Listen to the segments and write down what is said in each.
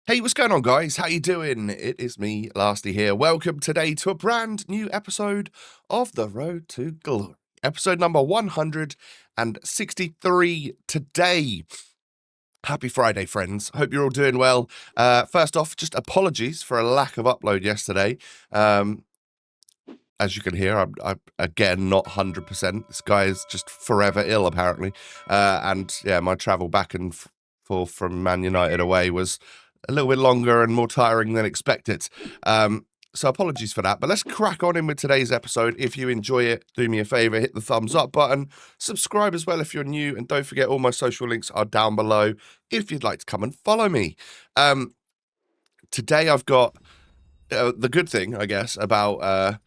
Hey, what's going on, guys? How you doing? It is me, Lasty here. Welcome today to a brand new episode of The Road to Glory. Episode number 163 today. Happy Friday, friends. Hope you're all doing well. First off, just apologies for a lack of upload yesterday. As you can hear, I'm again not 100%. This guy is just forever ill, apparently. And yeah, my travel back and forth from Man United away was a little bit longer and more tiring than expected. So apologies for that. But let's crack on in with today's episode. If you enjoy it, do me a favor, hit the thumbs up button, subscribe as well if you're new, and don't forget all my social links are down below if you'd like to come and follow me. Today I've got the good thing, I guess, about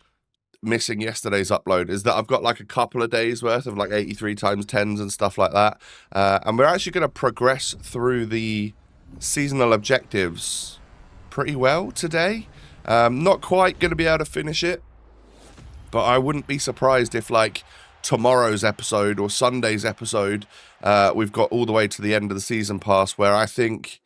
missing yesterday's upload is that I've got like a couple of days worth of like 83 times 10s and stuff like that. And we're actually going to progress through the seasonal objectives pretty well today. Not quite going to be able to finish it, but I wouldn't be surprised if like tomorrow's episode or Sunday's episode, we've got all the way to the end of the season pass, where I think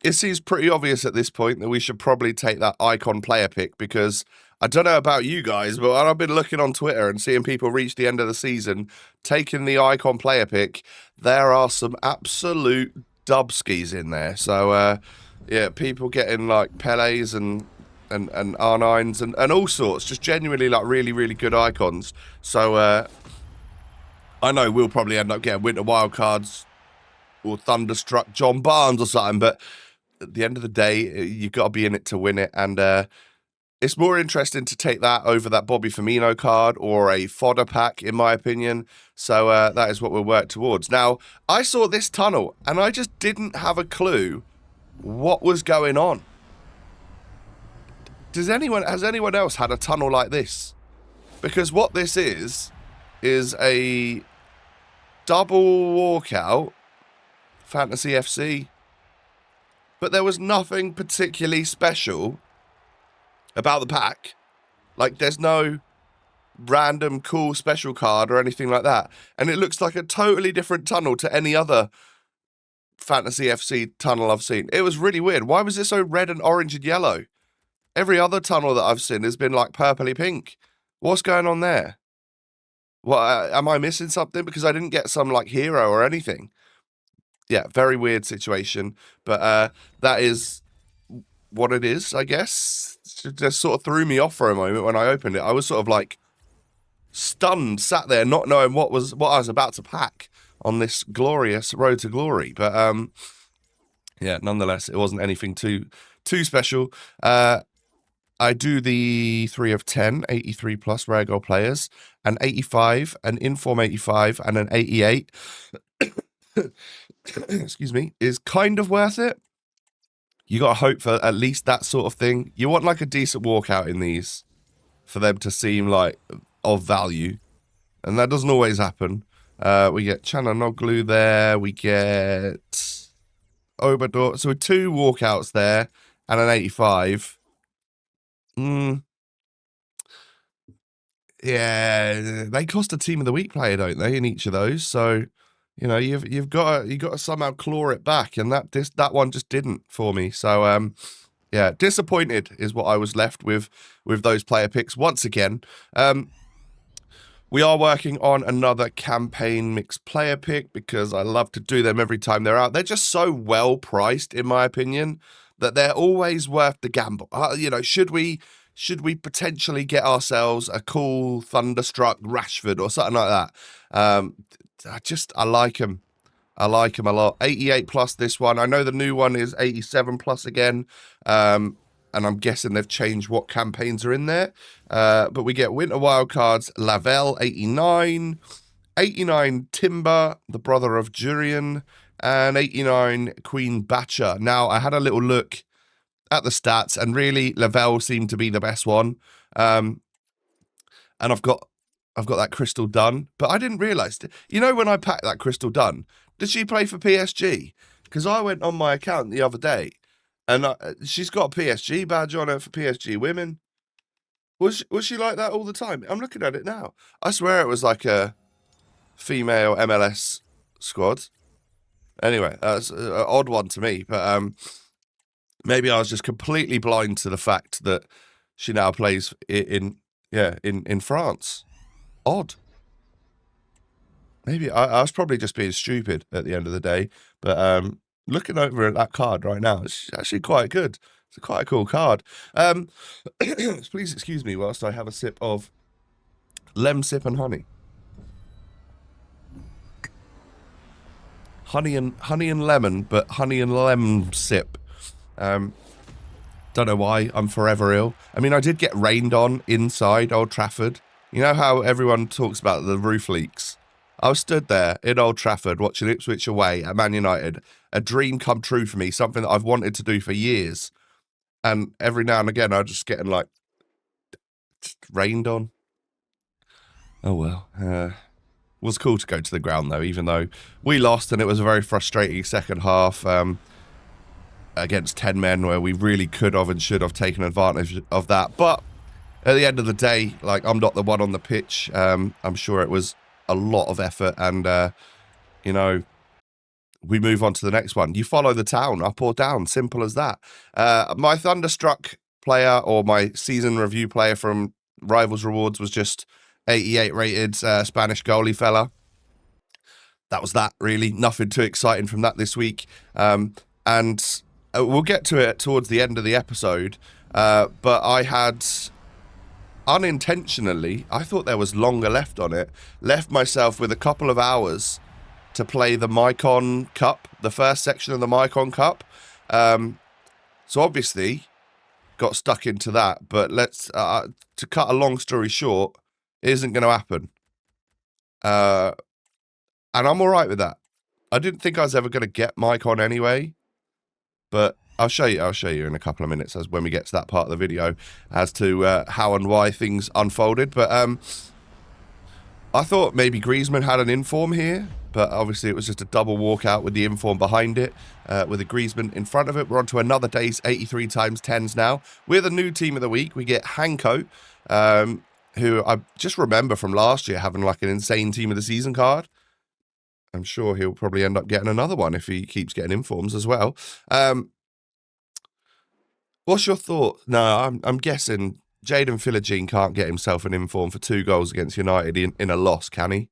it seems pretty obvious at this point that we should probably take that icon player pick, because I don't know about you guys, but I've been looking on Twitter and seeing people reach the end of the season taking the icon player pick. There are some absolute dubskis in there. So yeah, people getting like Pele's and R9s and all sorts, just genuinely like really good icons. So I know we'll probably end up getting winter wildcards or Thunderstruck John Barnes or something, but at the end of the day, you've got to be in it to win it. And it's more interesting to take that over that Bobby Firmino card or a fodder pack, in my opinion. So that is what we'll work towards. Now, I saw this tunnel, and I just didn't have a clue what was going on. Has anyone else had a tunnel like this? Because what this is a double walkout Fantasy FC. But there was nothing particularly special about the pack. Like, there's no random cool special card or anything like that. And it looks like a totally different tunnel to any other Fantasy FC tunnel I've seen. It was really weird. Why was it so red and orange and yellow? Every other tunnel that I've seen has been like purpley pink. What's going on there? What, am I missing something? Because I didn't get some like hero or anything. Yeah, very weird situation. But that is what it is, I guess. It just sort of threw me off for a moment when I opened it. I was sort of like stunned, sat there not knowing what I was about to pack on this glorious road to glory. But yeah, nonetheless, it wasn't anything too special. I do the 3 of 10, 83 plus rare gold players, an 85, an inform 85, and an 88. Excuse me, is kind of worth it. You got to hope for at least that sort of thing. You want like a decent walkout in these for them to seem like of value. And that doesn't always happen. We get Chananoglu there. We get Obador. So 2 walkouts there and an 85. Yeah, they cost a team of the week player, don't they, in each of those? So, you know, you've got to somehow claw it back, and that one just didn't for me. So yeah, disappointed is what I was left with those player picks once again. We are working on another campaign mixed player pick because I love to do them every time they're out. They're just so well priced, in my opinion, that they're always worth the gamble. You know, should we potentially get ourselves a cool Thunderstruck Rashford or something like that? I like them. I like them a lot. 88 plus this one. I know the new one is 87 plus again. And I'm guessing they've changed what campaigns are in there. But we get Winter Wildcards, Lavelle, 89. 89 Timber, the brother of Jurian. And 89 Queen Batcher. Now, I had a little look at the stats, and really, Lavelle seemed to be the best one. And I've got that Crystal Dunn, but I didn't realise. You know, when I packed that Crystal Dunn, did she play for PSG? Because I went on my account the other day, and she's got a PSG badge on her for PSG women. Was she like that all the time? I'm looking at it now. I swear it was like a female MLS squad. Anyway, that's an odd one to me, but Maybe I was just completely blind to the fact that she now plays in France. Odd. Maybe I was probably just being stupid at the end of the day. But looking over at that card right now, it's actually quite good. It's quite a cool card. Please excuse me whilst I have a sip of lemon sip and honey. Honey and lemon, but honey and lemon sip. Don't know why, I'm forever ill. I mean, I did get rained on inside Old Trafford. You know how everyone talks about the roof leaks? I was stood there in Old Trafford watching Ipswich away at Man United. A dream come true for me, something that I've wanted to do for years. And every now and again, I'm just getting like rained on. Oh well. Was cool to go to the ground though, even though we lost and it was a very frustrating second half against 10 men where we really could have and should have taken advantage of that. But at the end of the day, like, I'm not the one on the pitch. I'm sure it was a lot of effort and, you know, we move on to the next one. You follow the town, up or down, simple as that. My Thunderstruck player or my season review player from Rivals Rewards was just 88 rated Spanish goalie fella. That was that, really. Nothing too exciting from that this week. And we'll get to it towards the end of the episode. But I had unintentionally, I thought there was longer left on it, left myself with a couple of hours to play the Mycon Cup, the first section of the Mycon Cup. So obviously got stuck into that. But let's, to cut a long story short, it isn't going to happen. And I'm all right with that. I didn't think I was ever going to get Mycon anyway, but I'll show you in a couple of minutes as when we get to that part of the video as to how and why things unfolded. But I thought maybe Griezmann had an inform here, but obviously it was just a double walkout with the inform behind it, with a Griezmann in front of it. We're on to another day's 83 times 10s now. We're the new team of the week. We get Hanko, who I just remember from last year having like an insane team of the season card. I'm sure he'll probably end up getting another one if he keeps getting informs as well. What's your thought? No, I'm guessing Jaden Philogene can't get himself an inform for 2 goals against United in a loss, can he?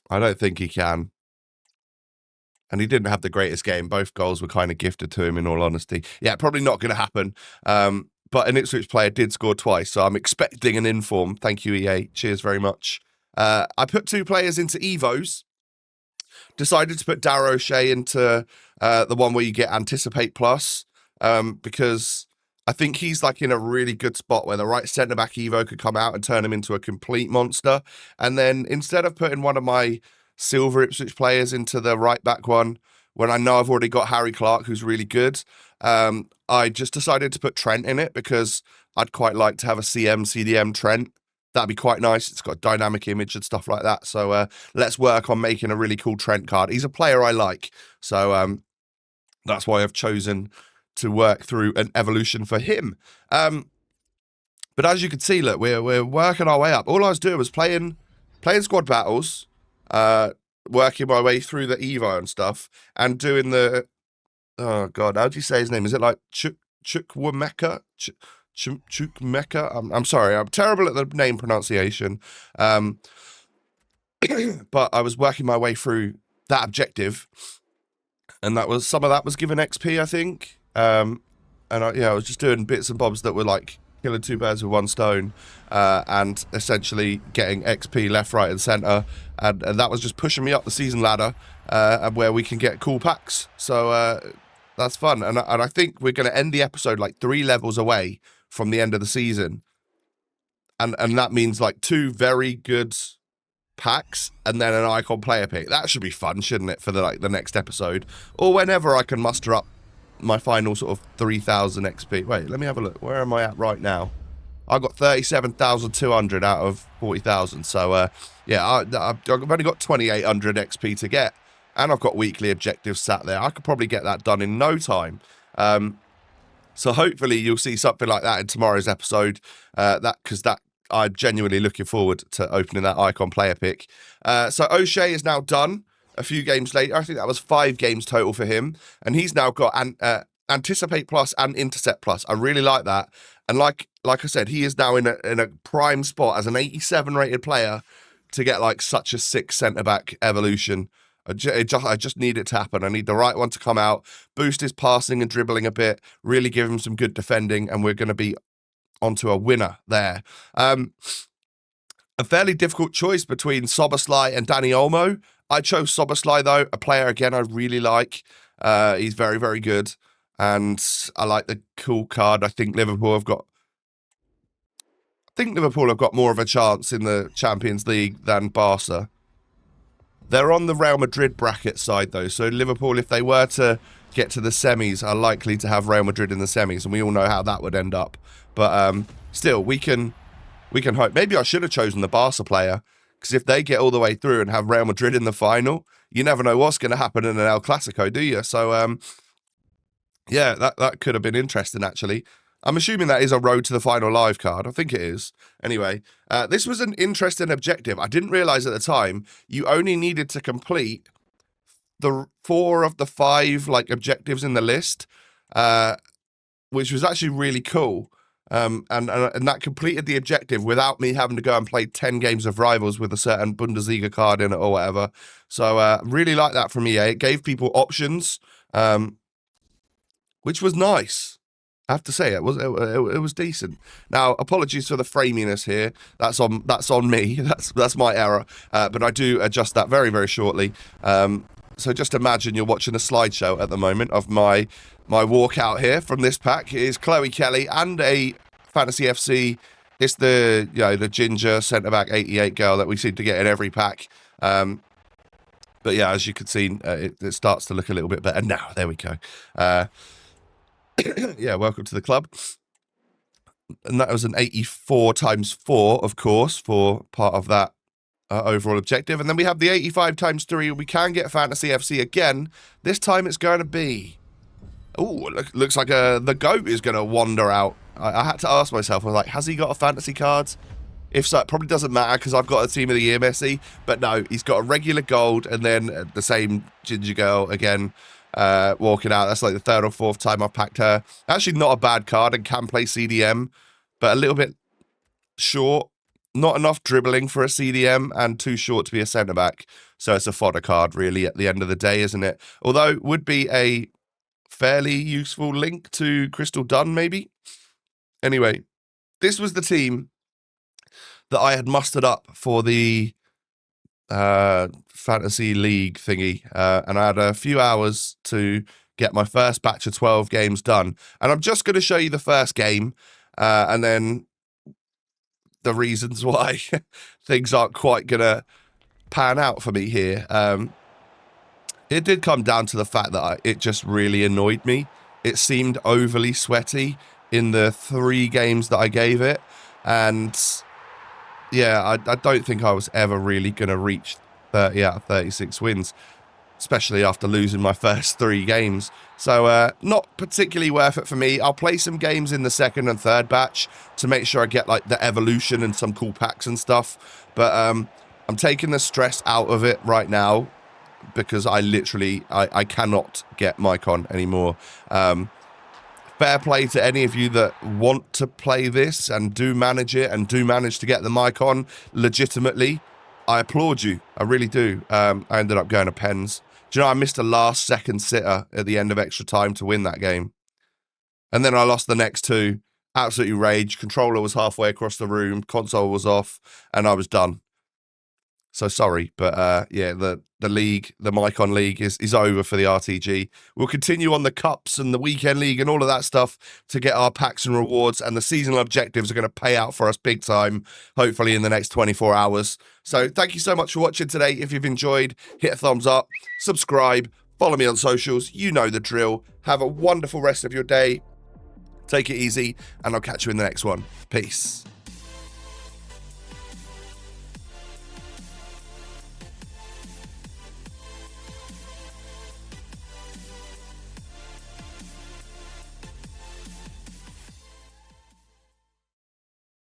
I don't think he can. And he didn't have the greatest game. Both goals were kind of gifted to him, in all honesty. Yeah, probably not going to happen. But an Ipswich player did score twice, so I'm expecting an inform. Thank you, EA. Cheers very much. I put 2 players into Evos. Decided to put Darrow O'Shea into the one where you get Anticipate Plus, because I think he's like in a really good spot where the right centre-back Evo could come out and turn him into a complete monster. And then instead of putting one of my silver Ipswich players into the right-back one, when I know I've already got Harry Clark, who's really good, I just decided to put Trent in it because I'd quite like to have a CDM Trent. That'd be quite nice. It's got a dynamic image and stuff like that. So let's work on making a really cool Trent card. He's a player I like. So that's why I've chosen to work through an evolution for him. But as you can see, look, we're working our way up. All I was doing was playing squad battles, working my way through the Evo and stuff, and doing the, oh God, how do you say his name? Is it like Chukwuemeka? Chukmeka. I'm sorry, I'm terrible at the name pronunciation. But I was working my way through that objective, and that was some of that was given XP, I think. And I was just doing bits and bobs that were like killing 2 birds with 1 stone, and essentially getting XP left, right, and center, and that was just pushing me up the season ladder, and where we can get cool packs. So that's fun, and I think we're going to end the episode like 3 levels away from the end of the season, and that means like 2 very good packs and then an icon player pick. That should be fun, shouldn't it, for the next episode, or whenever I can muster up my final sort of 3,000 XP. Wait, let me have a look. Where am I at right now? I got 37,200 out of 40,000. So yeah, I've only got 2,800 XP to get, and I've got weekly objectives sat there. I could probably get that done in no time. So hopefully you'll see something like that in tomorrow's episode. Because I'm genuinely looking forward to opening that icon player pick. So O'Shea is now done. A few games later, I think that was 5 games total for him, and he's now got Anticipate Plus and Intercept Plus. I really like that. And like I said, he is now in a prime spot as an 87 rated player to get like such a sick centre-back evolution. I just need it to happen. I need the right one to come out, boost his passing and dribbling a bit, really give him some good defending, and we're going to be onto a winner there. A fairly difficult choice between Szoboszlai and Dani Olmo. I chose Szoboszlai, though, a player, again, I really like. He's very, very good, and I like the cool card. I think Liverpool have got more of a chance in the Champions League than Barca. They're on the Real Madrid bracket side, though, so Liverpool, if they were to get to the semis, are likely to have Real Madrid in the semis, and we all know how that would end up. But still, we can hope. Maybe I should have chosen the Barca player, because if they get all the way through and have Real Madrid in the final, you never know what's going to happen in an El Clasico, do you? So, yeah, that could have been interesting, actually. I'm assuming that is a Road to the Final live card. I think it is. Anyway, this was an interesting objective. I didn't realize at the time you only needed to complete the 4 of the 5 like objectives in the list, which was actually really cool. And that completed the objective without me having to go and play 10 games of Rivals with a certain Bundesliga card in it or whatever. So really like that from EA. It gave people options, which was nice. I have to say it was decent. Now, apologies for the framiness here. That's on me. That's my error. But I do adjust that very, very shortly. So just imagine you're watching a slideshow at the moment of my walkout here from this pack. It is Chloe Kelly and a Fantasy FC. It's the ginger centre back 88 girl that we seem to get in every pack. But yeah, as you can see, it starts to look a little bit better now. There we go. Yeah, welcome to the club. And that was an 84 times 4, of course, for part of that overall objective. And then we have the 85 times 3. We can get Fantasy FC again. This time it's going to be... Oh, looks like the GOAT is going to wander out. I had to ask myself, I was like, has he got a fantasy card? If so, it probably doesn't matter because I've got a Team of the Year Messi. But no, he's got a regular gold and then the same ginger girl again. Walking out. That's like the 3rd or 4th time I've packed her. Actually not a bad card and can play CDM, but a little bit short. Not enough dribbling for a CDM and too short to be a centre-back. So it's a fodder card really at the end of the day, isn't it? Although it would be a fairly useful link to Crystal Dunn maybe. Anyway, this was the team that I had mustered up for the Fantasy League thingy, and I had a few hours to get my first batch of 12 games done. And I'm just going to show you the first game, and then the reasons why things aren't quite going to pan out for me here. It did come down to the fact that it just really annoyed me. It seemed overly sweaty in the 3 games that I gave it, and yeah, I don't think I was ever really going to reach 30 out of 36 wins, especially after losing my first 3 games. So not particularly worth it for me. I'll play some games in the 2nd and 3rd batch to make sure I get like the evolution and some cool packs and stuff. But I'm taking the stress out of it right now because I literally, I cannot get Mycon anymore. Fair play to any of you that want to play this and do manage it and do manage to get the Mycon legitimately. I applaud you. I really do. I ended up going to pens. Do you know, I missed a last second sitter at the end of extra time to win that game. And then I lost the next 2. Absolutely rage. Controller was halfway across the room. Console was off. And I was done. So sorry, but yeah, the league, the Mycon League is over for the RTG. We'll continue on the cups and the weekend league and all of that stuff to get our packs and rewards, and the seasonal objectives are going to pay out for us big time, hopefully in the next 24 hours. So thank you so much for watching today. If you've enjoyed, hit a thumbs up, subscribe, follow me on socials. You know the drill. Have a wonderful rest of your day. Take it easy, and I'll catch you in the next one. Peace.